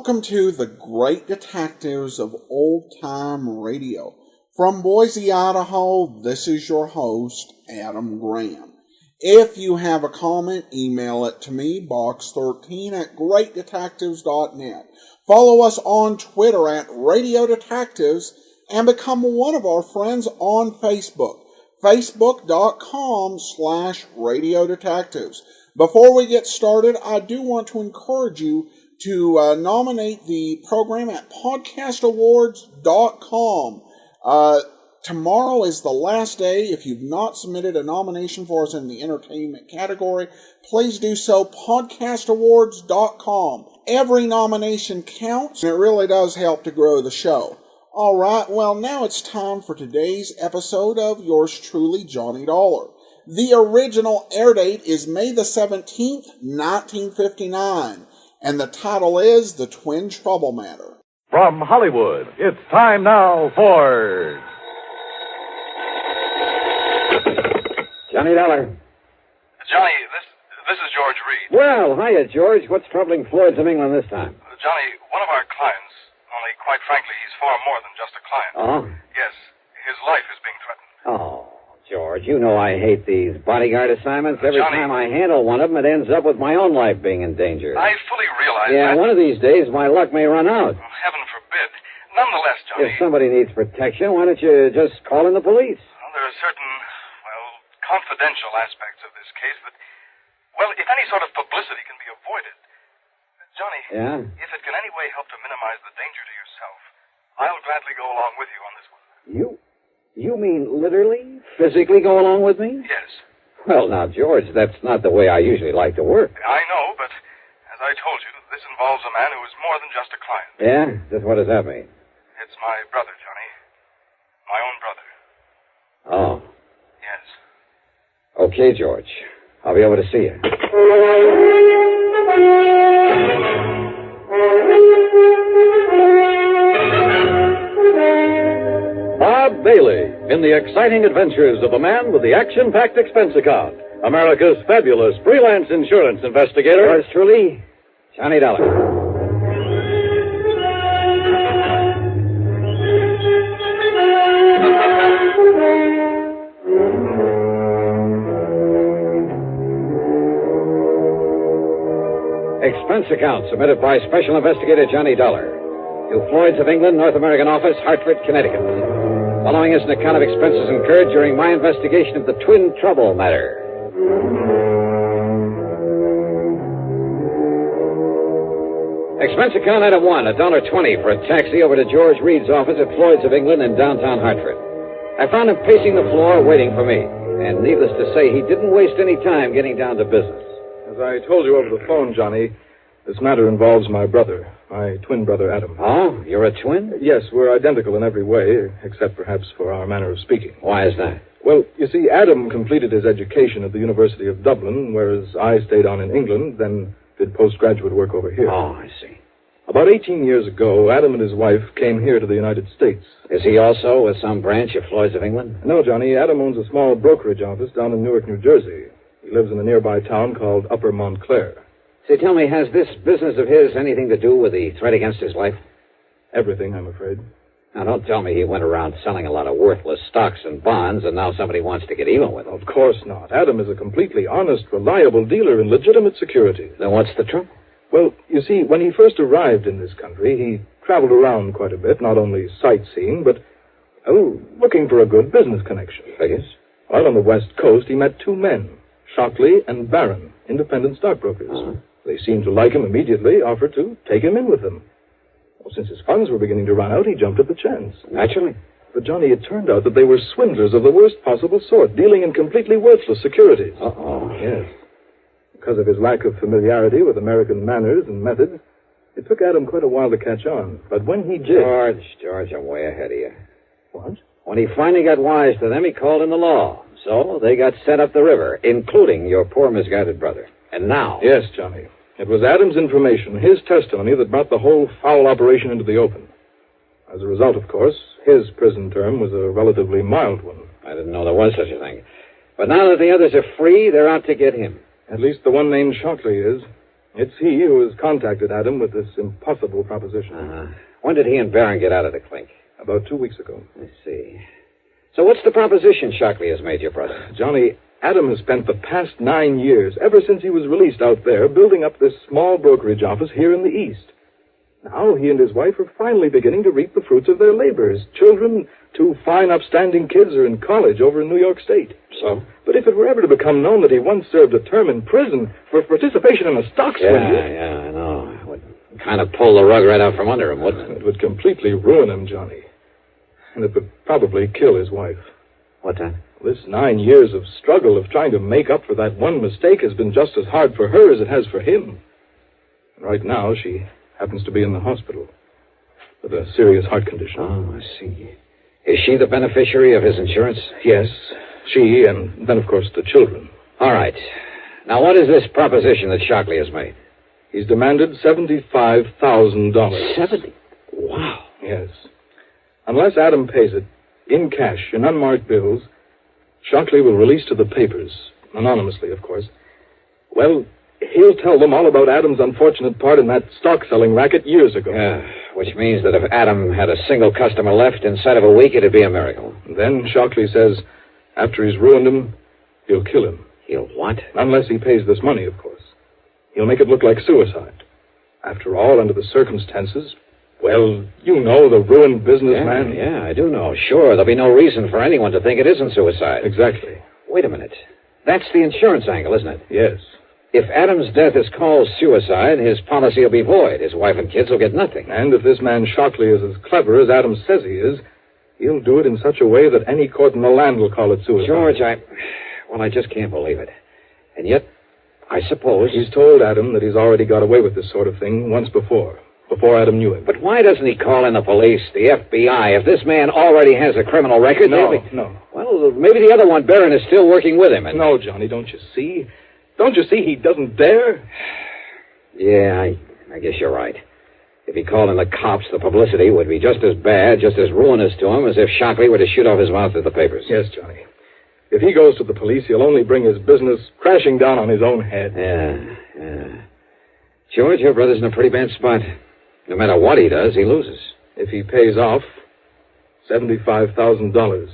Welcome to the Great Detectives of Old Time Radio. From Boise, Idaho, this is your host, Adam Graham. If you have a comment, email it to me, box13@greatdetectives.net. Follow us on Twitter at Radio Detectives and become one of our friends on Facebook, facebook.com/Radio Detectives. Before we get started, I do want to encourage you to nominate the program at podcastawards.com. Tomorrow is the last day. If you've not submitted a nomination for us in the entertainment category, please do so, podcastawards.com. Every nomination counts, and it really does help to grow the show. All right, well, now it's time for today's episode of yours truly, Johnny Dollar. The original air date is May the 17th, 1959, and the title is The Twin Trouble Matter. From Hollywood, it's time now for... Johnny Dollar. Johnny, this is George Reed. Well, hiya, George. What's troubling Floyd's of England this time? Johnny, one of our clients, only quite frankly, he's far more than just a client. Oh? Yes, his life is being threatened. Oh, George, you know I hate these bodyguard assignments. Every Johnny, time I handle one of them, it ends up with my own life being in danger. I fully realize that. Yeah, one of these days, my luck may run out. Oh, heaven forbid. Nonetheless, Johnny... If somebody needs protection, why don't you just call in the police? Well, there are certain, confidential aspects of this case that, if any sort of publicity can be avoided. Johnny, yeah? If it can any way help to minimize the danger to yourself, I'll gladly go along with you on this one. You mean literally, physically go along with me? Yes. Well, now, George, that's not the way I usually like to work. I know, but as I told you, this involves a man who is more than just a client. Yeah? Just what does that mean? It's my brother, Johnny. My own brother. Oh. Yes. Okay, George. I'll be able to see you. Bob Bailey, in the exciting adventures of the man with the action-packed expense account, America's fabulous freelance insurance investigator. Yours truly, Johnny Dollar. Expense account submitted by Special Investigator Johnny Dollar to Floyd's of England, North American Office, Hartford, Connecticut. Following is an account of expenses incurred during my investigation of the Twin Trouble Matter. Expense account item 1, $1.20 for a taxi over to George Reed's office at Floyd's of England in downtown Hartford. I found him pacing the floor waiting for me, and needless to say, he didn't waste any time getting down to business. As I told you over the phone, Johnny, this matter involves my brother, my twin brother, Adam. Oh, you're a twin? Yes, we're identical in every way, except perhaps for our manner of speaking. Why is that? Well, you see, Adam completed his education at the University of Dublin, whereas I stayed on in England, then did postgraduate work over here. Oh, I see. About 18 years ago, Adam and his wife came here to the United States. Is he also with some branch of Floyd's of England? No, Johnny. Adam owns a small brokerage office down in Newark, New Jersey. He lives in a nearby town called Upper Montclair. Say, tell me, has this business of his anything to do with the threat against his life? Everything, I'm afraid. Now, don't tell me he went around selling a lot of worthless stocks and bonds, and now somebody wants to get even with him. Of course not. Adam is a completely honest, reliable dealer in legitimate securities. Then what's the trouble? Well, you see, when he first arrived in this country, he traveled around quite a bit, not only sightseeing, but, looking for a good business connection. Figures. While on the West Coast, he met two men, Shockley and Barron, independent stockbrokers. Uh-huh. They seemed to like him immediately, offered to take him in with them. Well, since his funds were beginning to run out, he jumped at the chance. Naturally. But, Johnny, it turned out that they were swindlers of the worst possible sort, dealing in completely worthless securities. Uh-oh. Yes. Because of his lack of familiarity with American manners and methods, it took Adam quite a while to catch on. But when he did... George, I'm way ahead of you. What? When he finally got wise to them, he called in the law. So they got sent up the river, including your poor misguided brother. And now... Yes, Johnny. It was Adam's information, his testimony, that brought the whole foul operation into the open. As a result, of course, his prison term was a relatively mild one. I didn't know there was such a thing. But now that the others are free, they're out to get him. At least the one named Shockley is. It's he who has contacted Adam with this impossible proposition. When did he and Barron get out of the clink? About 2 weeks ago. I see. So what's the proposition Shockley has made your brother? Johnny, Adam has spent the past 9 years, ever since he was released out there, building up this small brokerage office here in the East. Now he and his wife are finally beginning to reap the fruits of their labors. Children, 2 fine, upstanding kids, are in college over in New York State. So? But if it were ever to become known that he once served a term in prison for participation in a stock swindle... Yeah, I know. It would kind of pull the rug right out from under him, wouldn't it? It would completely ruin him, Johnny. And it would probably kill his wife. What then? This 9 years of struggle of trying to make up for that one mistake has been just as hard for her as it has for him. Right now, she happens to be in the hospital with a serious heart condition. Oh, I see. Is she the beneficiary of his insurance? Yes, she, and then, of course, the children. All right. Now, what is this proposition that Shockley has made? He's demanded $75,000. 70? Wow. Yes. Unless Adam pays it, in cash, in unmarked bills, Shockley will release to the papers, anonymously, of course. Well, he'll tell them all about Adam's unfortunate part in that stock-selling racket years ago. Yeah, which means that if Adam had a single customer left inside of a week, it'd be a miracle. Then Shockley says, after he's ruined him, he'll kill him. He'll what? Unless he pays this money, of course. He'll make it look like suicide. After all, under the circumstances, well, you know, the ruined businessman. Yeah, I do know. Sure, there'll be no reason for anyone to think it isn't suicide. Exactly. Wait a minute. That's the insurance angle, isn't it? Yes. If Adam's death is called suicide, his policy will be void. His wife and kids will get nothing. And if this man Shockley is as clever as Adam says he is, he'll do it in such a way that any court in the land will call it suicide. George, I just can't believe it. And yet, I suppose... He's told Adam that he's already got away with this sort of thing once before Adam knew him. But why doesn't he call in the police, the FBI? If this man already has a criminal record... No. Well, maybe the other one, Barron, is still working with him. No, Johnny, don't you see? Don't you see he doesn't dare? Yeah, I guess you're right. If he called in the cops, the publicity would be just as bad, just as ruinous to him as if Shockley were to shoot off his mouth at the papers. Yes, Johnny. If he goes to the police, he'll only bring his business crashing down on his own head. Yeah. George, your brother's in a pretty bad spot. No matter what he does, he loses. If he pays off, $75,000.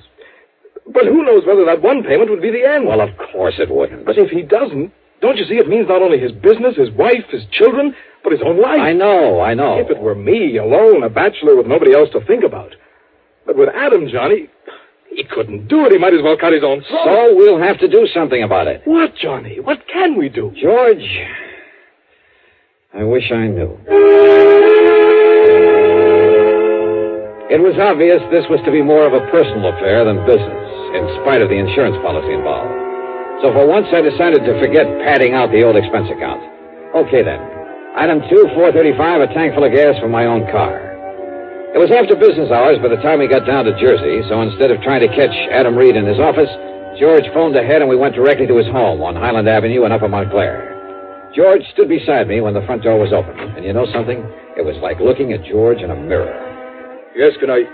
But who knows whether that one payment would be the end? Well, of course it wouldn't. But if he doesn't, don't you see it means not only his business, his wife, his children, but his own life? I know. If it were me, alone, a bachelor with nobody else to think about. But with Adam, Johnny, he couldn't do it. He might as well cut his own throat. So we'll have to do something about it. What, Johnny? What can we do? George, I wish I knew. It was obvious this was to be more of a personal affair than business, in spite of the insurance policy involved. So for once, I decided to forget padding out the old expense account. Okay, then. Item 2, $4.35, a tank full of gas for my own car. It was after business hours by the time we got down to Jersey, so instead of trying to catch Adam Reed in his office, George phoned ahead and we went directly to his home on Highland Avenue in Upper Montclair. George stood beside me when the front door was open, and you know something? It was like looking at George in a mirror. Yes, can I...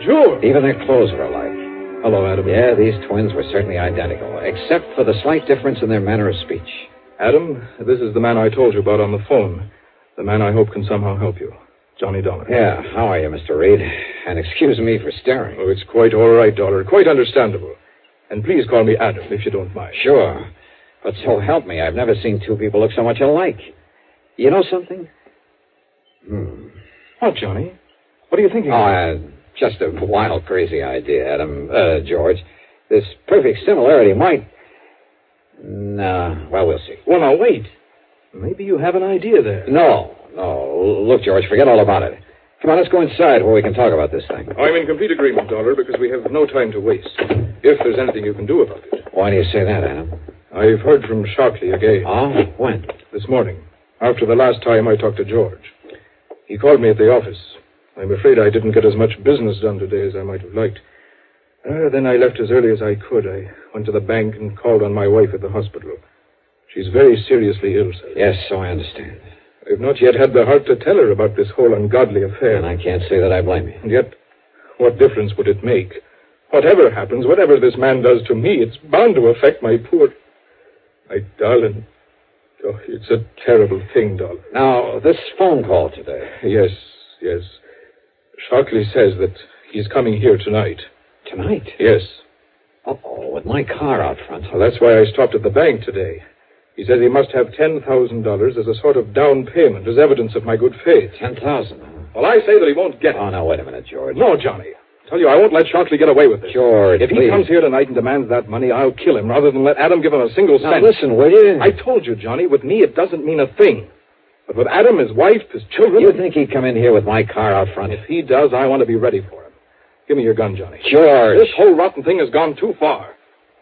George! Even their clothes were alike. Hello, Adam. Yeah, these twins were certainly identical, except for the slight difference in their manner of speech. Adam, this is the man I told you about on the phone. The man I hope can somehow help you. Johnny Dollar. Yeah, how are you, Mr. Reed? And excuse me for staring. Oh, it's quite all right, Dollar. Quite understandable. And please call me Adam, if you don't mind. Sure. But so help me, I've never seen two people look so much alike. You know something? What, Johnny? What are you thinking? Just a wild, crazy idea, Adam. George. This perfect similarity might... No, well, we'll see. Well, now, wait. Maybe you have an idea there. No. Look, George, forget all about it. Come on, let's go inside where we can talk about this thing. I'm in complete agreement, Dollar, because we have no time to waste. If there's anything you can do about it. Why do you say that, Adam? I've heard from Shockley again. Oh? When? This morning, after the last time I talked to George. He called me at the office. I'm afraid I didn't get as much business done today as I might have liked. Then I left as early as I could. I went to the bank and called on my wife at the hospital. She's very seriously ill, sir. Yes, so I understand. I've not yet had the heart to tell her about this whole ungodly affair. And I can't say that I blame you. And yet, what difference would it make? Whatever happens, whatever this man does to me, it's bound to affect my poor... my darling Oh, it's a terrible thing, Dollar. Now, this phone call today. Yes. Shockley says that he's coming here tonight. Tonight? Yes. Uh-oh, with my car out front. Well, that's why I stopped at the bank today. He says he must have $10,000 as a sort of down payment, as evidence of my good faith. 10,000. Well, I say that he won't get it. Oh, now, wait a minute, George. No, Johnny. I tell you, I won't let Shockley get away with this. George, if he please. comes here tonight and demands that money, I'll kill him rather than let Adam give him a single Now, cent. listen, will you? I told you, Johnny, with me it doesn't mean a thing. But with Adam, his wife, his children... You think he'd come in here with my car out front? If he does, I want to be ready for him. Give me your gun, Johnny. George. This whole rotten thing has gone too far.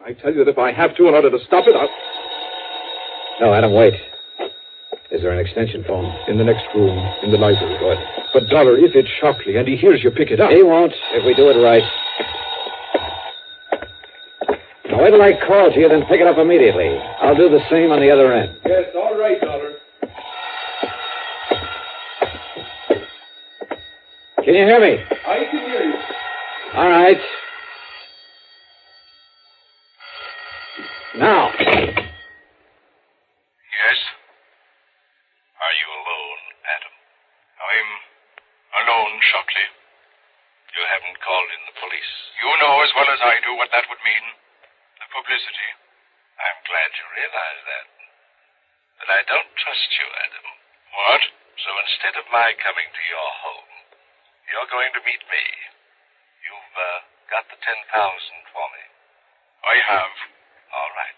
I tell you that if I have to in order to stop it, I'll... No, Adam, wait. Is there an extension phone? In the next room, in the library. Good. But, Dollar, if it's Shockley and he hears you pick it up... He won't, if we do it right. Now, wait till I call to you, then pick it up immediately. I'll do the same on the other end. Yes, all right, Dollar. Can you hear me? I can hear you. All right. Now. Yes? Are you alone, Adam? I'm alone, Shockley. You haven't called in the police. You know as well as I do what that would mean. The publicity. I'm glad you realize that. But I don't trust you, Adam. What? So instead of my coming to your home, you're going to meet me. You've got the 10,000 for me. I have. All right.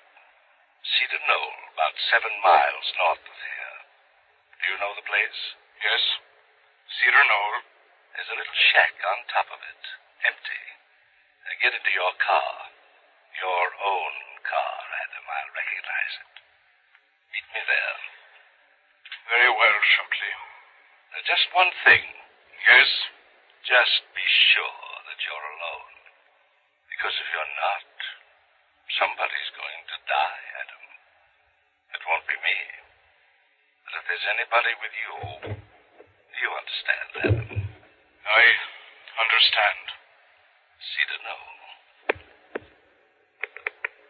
Cedar Knoll, about 7 miles north of here. Do you know the place? Yes. Cedar Knoll. There's a little shack on top of it, empty. Get into your car. Your own car, Adam. I'll recognize it. Meet me there. Very well, Shockley. Just one thing. Yes? Just be sure that you're alone. Because if you're not, somebody's going to die, Adam. It won't be me. But if there's anybody with you, you understand, Adam. I understand. Cedar Knoll.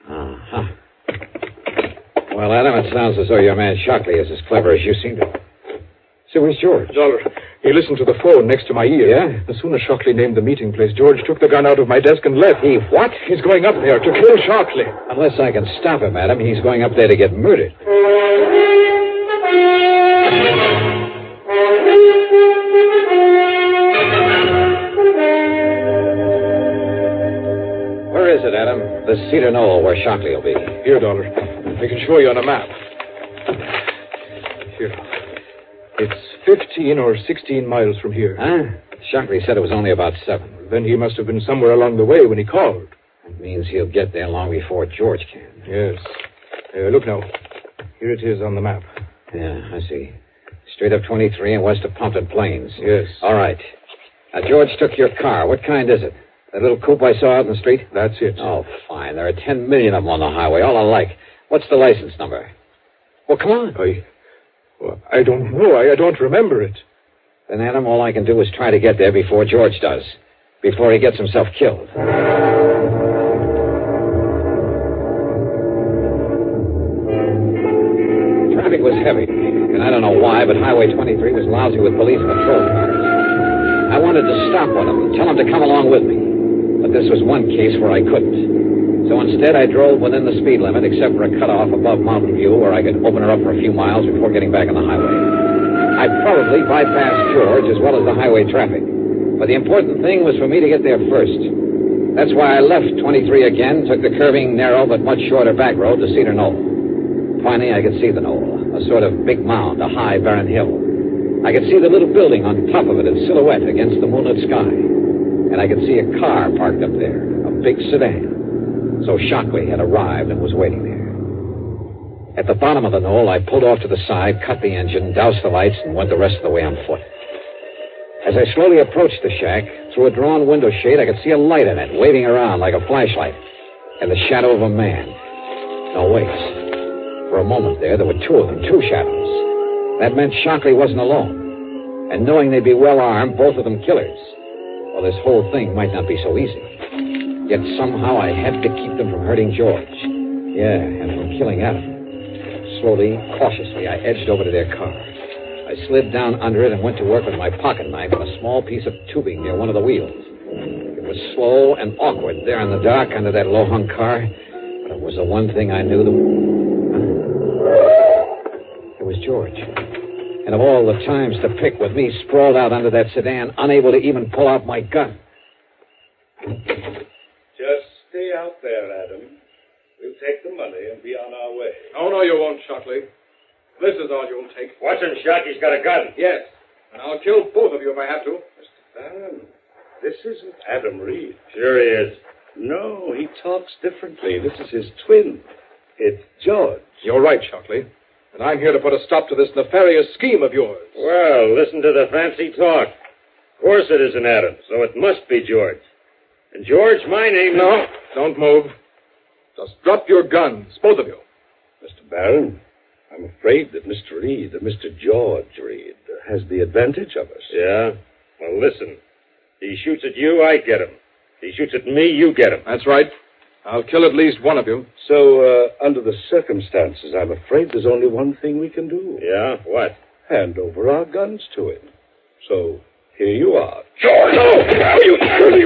Uh-huh. Well, Adam, it sounds as though your man Shockley is as clever as you seem to. So where's George? Dollar, he listened to the phone next to my ear. Yeah? As soon as Shockley named the meeting place, George took the gun out of my desk and left. He what? He's going up there to kill Shockley. Unless I can stop him, Adam, he's going up there to get murdered. Where is it, Adam? The Cedar Knoll, where Shockley will be. Here, Dollar. I can show you on a map. Here. It's 15 or 16 miles from here. Huh? Shockley said it was only about 7. Then he must have been somewhere along the way when he called. That means he'll get there long before George can. Yes. Look now. Here it is on the map. Yeah, I see. Straight up 23 and west of Pompton Plains. Yes. All right. Now, George took your car. What kind is it? That little coupe I saw out in the street? That's it. Oh, fine. There are 10 million of them on the highway, all alike. What's the license number? Well, come on. I don't know. I don't remember it. Then, Adam, all I can do is try to get there before George does. Before he gets himself killed. Traffic was heavy, and I don't know why, but Highway 23 was lousy with police patrol cars. I wanted to stop one of them, tell them to come along with me. But this was one case where I couldn't. So instead, I drove within the speed limit, except for a cutoff above Mountain View where I could open her up for a few miles before getting back on the highway. I probably bypassed George as well as the highway traffic. But the important thing was for me to get there first. That's why I left 23 again, took the curving, narrow, but much shorter back road to Cedar Knoll. Finally, I could see the knoll, a sort of big mound, a high, barren hill. I could see the little building on top of it in silhouette against the moonlit sky. And I could see a car parked up there, a big sedan. So Shockley had arrived and was waiting there. At the bottom of the knoll, I pulled off to the side, cut the engine, doused the lights, and went the rest of the way on foot. As I slowly approached the shack, through a drawn window shade, I could see a light in it, waving around like a flashlight, and the shadow of a man. No, wait. For a moment there were two of them, two shadows. That meant Shockley wasn't alone. And knowing they'd be well armed, both of them killers. Well, this whole thing might not be so easy. Yet somehow I had to keep them from hurting George. Yeah, and from killing Adam. Slowly, cautiously, I edged over to their car. I slid down under it and went to work with my pocket knife on a small piece of tubing near one of the wheels. It was slow and awkward there in the dark under that low-hung car, but it was the one thing I knew It was George. And of all the times to pick, with me sprawled out under that sedan, unable to even pull out my gun. Just stay out there, Adam. We'll take the money and be on our way. Oh, no, you won't, Shockley. This is all you'll take. Watch him, Shock. He's got a gun. Yes. And I'll kill both of you if I have to. Mr. Barron, this isn't Adam Reed. Sure he is. No, he talks differently. This is his twin. It's George. You're right, Shockley. And I'm here to put a stop to this nefarious scheme of yours. Well, listen to the fancy talk. Of course it isn't Adam, so it must be George. And George, my name... No, don't move. Just drop your guns, both of you. Mr. Barron, I'm afraid that Mr. Reed, Mr. George Reed, has the advantage of us. Yeah? Well, listen. He shoots at you, I get him. He shoots at me, you get him. That's right. I'll kill at least one of you. So, under the circumstances, I'm afraid there's only one thing we can do. Yeah? What? Hand over our guns to him. So, here you are. George! Oh, you surely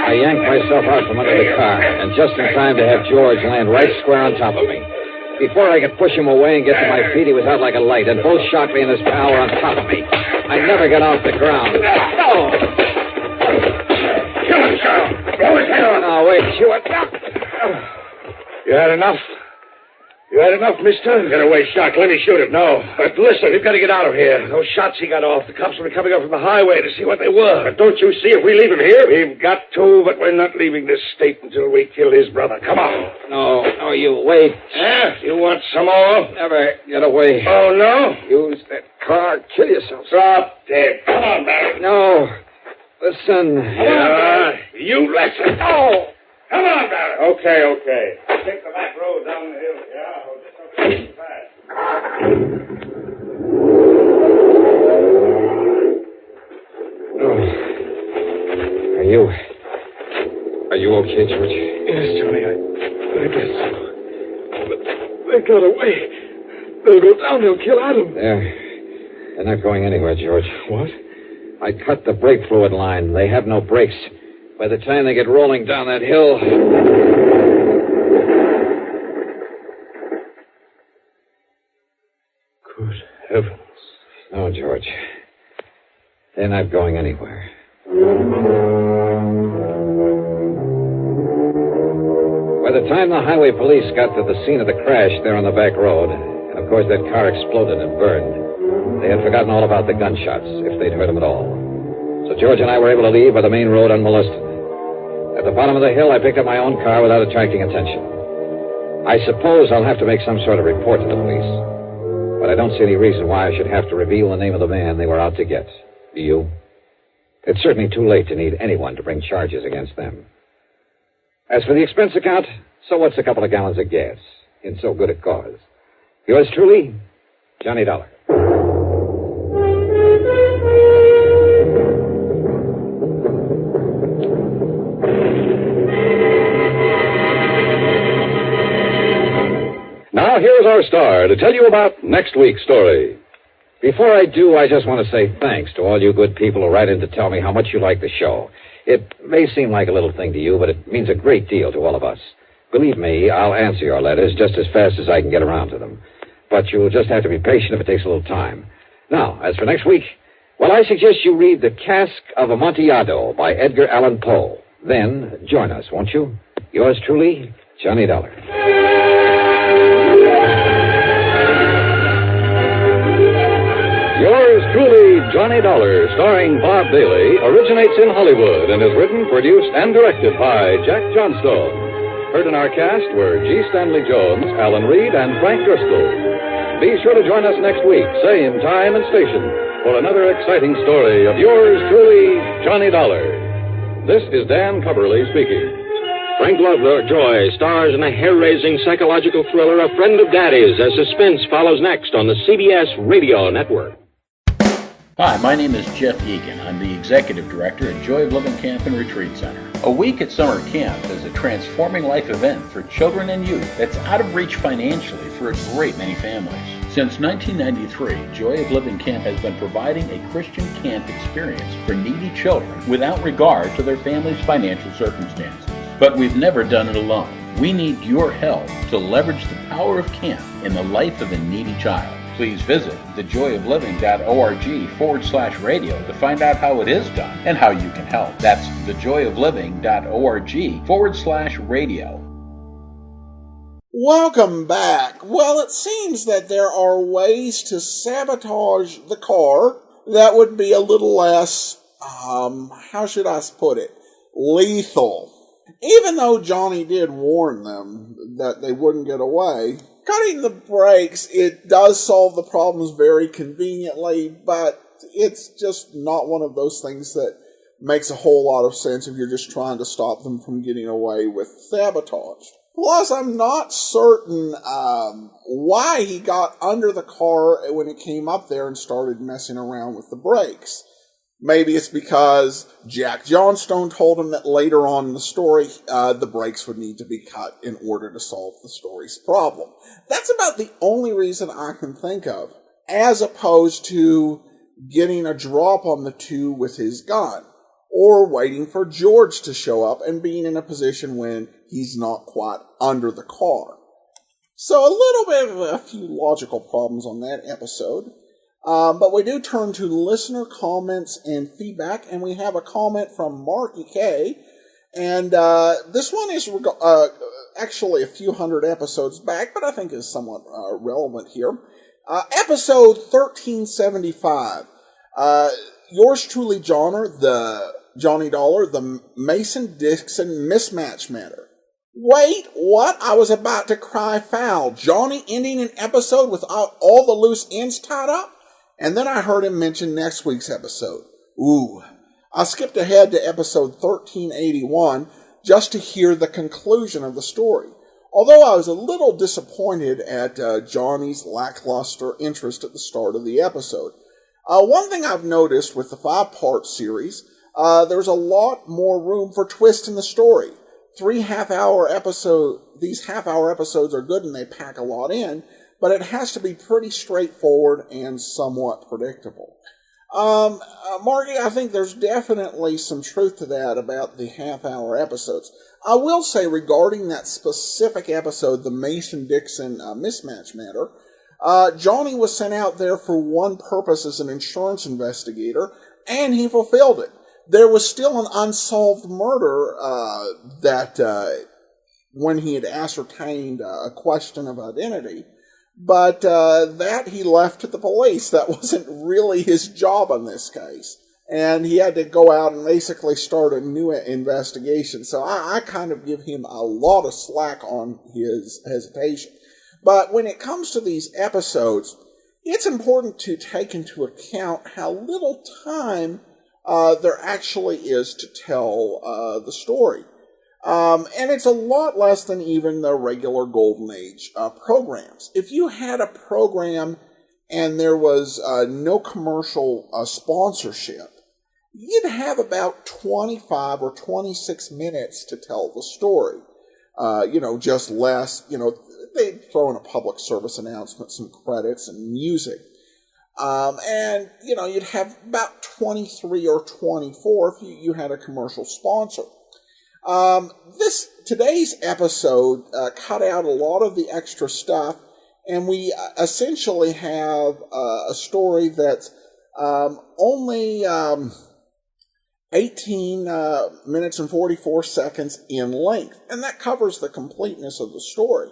I yanked myself out from under the car, and just in time to have George land right square on top of me. Before I could push him away and get to my feet, he was out like a light, and both Shockley and his pal were on top of me. I never got off the ground. Oh! Kill him, Charles! Blow his head off! Oh, wait, Hewitt. You had enough? You had enough, mister? Get away, Shock. Let me shoot him. No. But listen, we've got to get out of here. Those shots he got off, the cops will be coming up from the highway to see what they were. But don't you see, if we leave him here... We've got to, but we're not leaving this state until we kill his brother. Come on. No, you wait. Yeah? You want some more? Never get away. Oh, no? Use that car. Kill yourself. Drop dead. Come on, Barry. No. Listen. Yeah, you listen. Oh! Come on, Barry. Okay. Take the back road down the hill. Yeah, I'll just not go too fast. Are you okay, George? Yes, Johnny, I guess so. But they got away. They'll go down. They'll kill Adam. They're not going anywhere, George. What? I cut the brake fluid line. They have no brakes. By the time they get rolling down that hill... Good heavens. No, George. They're not going anywhere. By the time the highway police got to the scene of the crash there on the back road, and of course that car exploded and burned, they had forgotten all about the gunshots, if they'd heard them at all. So George and I were able to leave by the main road unmolested. At the bottom of the hill, I picked up my own car without attracting attention. I suppose I'll have to make some sort of report to the police. But I don't see any reason why I should have to reveal the name of the man they were out to get. Do you? It's certainly too late to need anyone to bring charges against them. As for the expense account, so what's a couple of gallons of gas in so good a cause? Yours truly, Johnny Dollar. Now, here's our star to tell you about next week's story. Before I do, I just want to say thanks to all you good people who write in to tell me how much you like the show. It may seem like a little thing to you, but it means a great deal to all of us. Believe me, I'll answer your letters just as fast as I can get around to them. But you'll just have to be patient if it takes a little time. Now, as for next week, well, I suggest you read The Cask of Amontillado by Edgar Allan Poe. Then join us, won't you? Yours truly, Johnny Dollar. Yours truly, Johnny Dollar, starring Bob Bailey, originates in Hollywood and is written, produced, and directed by Jack Johnstone. Heard in our cast were G. Stanley Jones, Alan Reed, and Frank Driscoll. Be sure to join us next week, same time and station, for another exciting story of yours truly, Johnny Dollar. This is Dan Coverly speaking. Frank Lovejoy stars in a hair-raising psychological thriller, A Friend of Daddy's, as suspense follows next on the CBS Radio Network. Hi, my name is Jeff Egan. I'm the Executive Director at Joy of Living Camp and Retreat Center. A week at summer camp is a transforming life event for children and youth that's out of reach financially for a great many families. Since 1993, Joy of Living Camp has been providing a Christian camp experience for needy children without regard to their family's financial circumstances. But we've never done it alone. We need your help to leverage the power of camp in the life of a needy child. Please visit thejoyofliving.org/radio to find out how it is done and how you can help. That's thejoyofliving.org/radio. Welcome back. Well, it seems that there are ways to sabotage the car that would be a little less, how should I put it, lethal. Even though Johnny did warn them that they wouldn't get away, cutting the brakes, it does solve the problems very conveniently, but it's just not one of those things that makes a whole lot of sense if you're just trying to stop them from getting away with sabotage. Plus, I'm not certain why he got under the car when it came up there and started messing around with the brakes. Maybe it's because Jack Johnstone told him that later on in the story, the brakes would need to be cut in order to solve the story's problem. That's about the only reason I can think of, as opposed to getting a drop on the two with his gun, or waiting for George to show up and being in a position when he's not quite under the car. So a little bit of a few logical problems on that episode. But we do turn to listener comments and feedback, and we have a comment from Marky K. And this one is actually a few hundred episodes back, but I think is somewhat relevant here. Episode 1375. Yours truly, Johnny Dollar, the Mason-Dixon mismatch matter. Wait, what? I was about to cry foul. Johnny ending an episode without all the loose ends tied up? And then I heard him mention next week's episode. Ooh. I skipped ahead to episode 1381 just to hear the conclusion of the story. Although I was a little disappointed at Johnny's lackluster interest at the start of the episode. One thing I've noticed with the 5-part series, there's a lot more room for twists in the story. These half-hour episodes are good and they pack a lot in, but it has to be pretty straightforward and somewhat predictable. Margie, I think there's definitely some truth to that about the half-hour episodes. I will say regarding that specific episode, the Mason-Dixon mismatch matter, Johnny was sent out there for one purpose as an insurance investigator, and he fulfilled it. There was still an unsolved murder that when he had ascertained a question of identity, but that he left to the police. That wasn't really his job in this case. And he had to go out and basically start a new investigation. So I kind of give him a lot of slack on his hesitation. But when it comes to these episodes, it's important to take into account how little time there actually is to tell the story. And it's a lot less than even the regular Golden Age programs. If you had a program and there was no commercial sponsorship, you'd have about 25 or 26 minutes to tell the story. Just less, they'd throw in a public service announcement, some credits, and music. And you'd have about 23 or 24 if you had a commercial sponsor. Today's episode cut out a lot of the extra stuff, and we essentially have a story that's only 18 minutes and 44 seconds in length, and that covers the completeness of the story.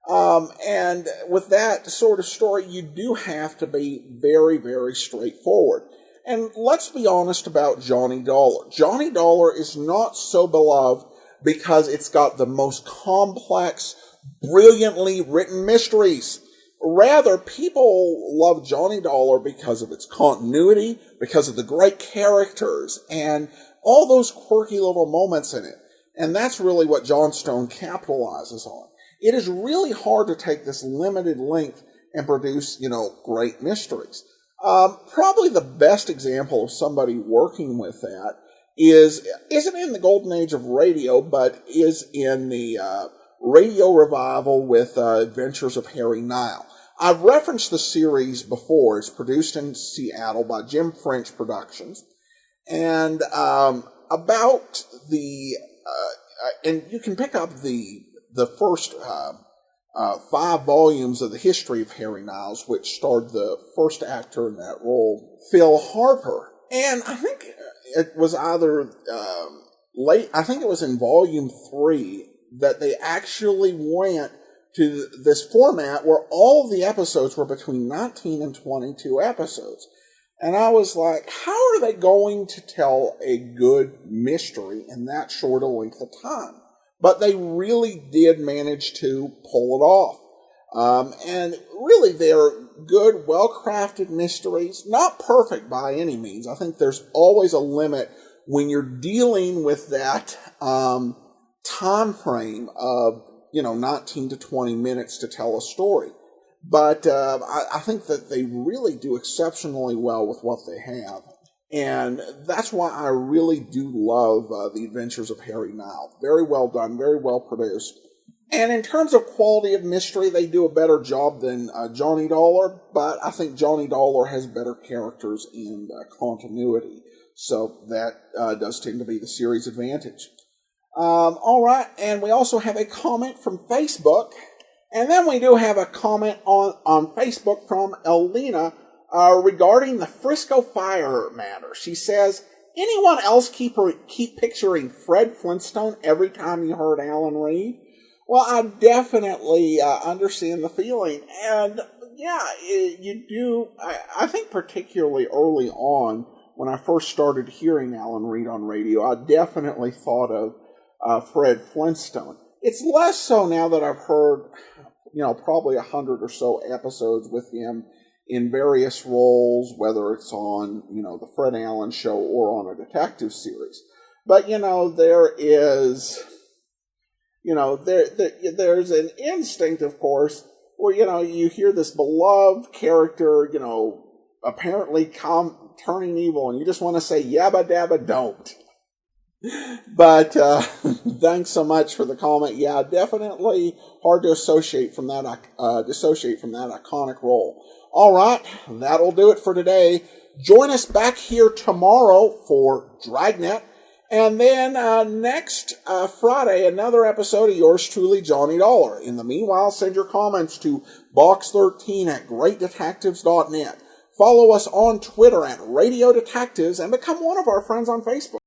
And with that sort of story, you do have to be very, very straightforward. And let's be honest about Johnny Dollar. Johnny Dollar is not so beloved because it's got the most complex, brilliantly written mysteries. Rather, people love Johnny Dollar because of its continuity, because of the great characters, and all those quirky little moments in it. And that's really what Johnstone capitalizes on. It is really hard to take this limited length and produce, great mysteries. Probably the best example of somebody working with that isn't in the golden age of radio, but is in the radio revival with Adventures of Harry Nile. I've referenced the series before. It's produced in Seattle by Jim French Productions. And about the... and you can pick up the first 5 volumes of the history of Harry Niles, which starred the first actor in that role, Phil Harper. And I think it was either I think it was in volume 3 that they actually went to this format where all of the episodes were between 19 and 22 episodes. And I was like, how are they going to tell a good mystery in that short a length of time? But they really did manage to pull it off. And really, they're good, well-crafted mysteries. Not perfect by any means. I think there's always a limit when you're dealing with that time frame of 19 to 20 minutes to tell a story. But I think that they really do exceptionally well with what they have. And that's why I really do love The Adventures of Harry Nile. Very well done, very well produced. And in terms of quality of mystery, they do a better job than Johnny Dollar, but I think Johnny Dollar has better characters and continuity. So that does tend to be the series' advantage. All right, and we also have a comment from Facebook. And then we do have a comment on Facebook from Elena regarding the Frisco fire matter. She says, anyone else keep picturing Fred Flintstone every time you heard Alan Reed? Well, I definitely understand the feeling. And yeah, you do. I think particularly early on, when I first started hearing Alan Reed on radio, I definitely thought of Fred Flintstone. It's less so now that I've heard, probably 100 or so episodes with him in various roles, whether it's on, the Fred Allen Show or on a detective series. But, there is, there's an instinct, of course, where, you hear this beloved character, apparently turning evil, and you just want to say, yabba dabba don't. But thanks so much for the comment. Yeah, definitely hard to dissociate from that iconic role. All right, that'll do it for today. Join us back here tomorrow for Dragnet, and then next Friday, another episode of yours truly, Johnny Dollar. In the meanwhile, send your comments to box13@greatdetectives.net. Follow us on Twitter @Radio Detectives and become one of our friends on Facebook.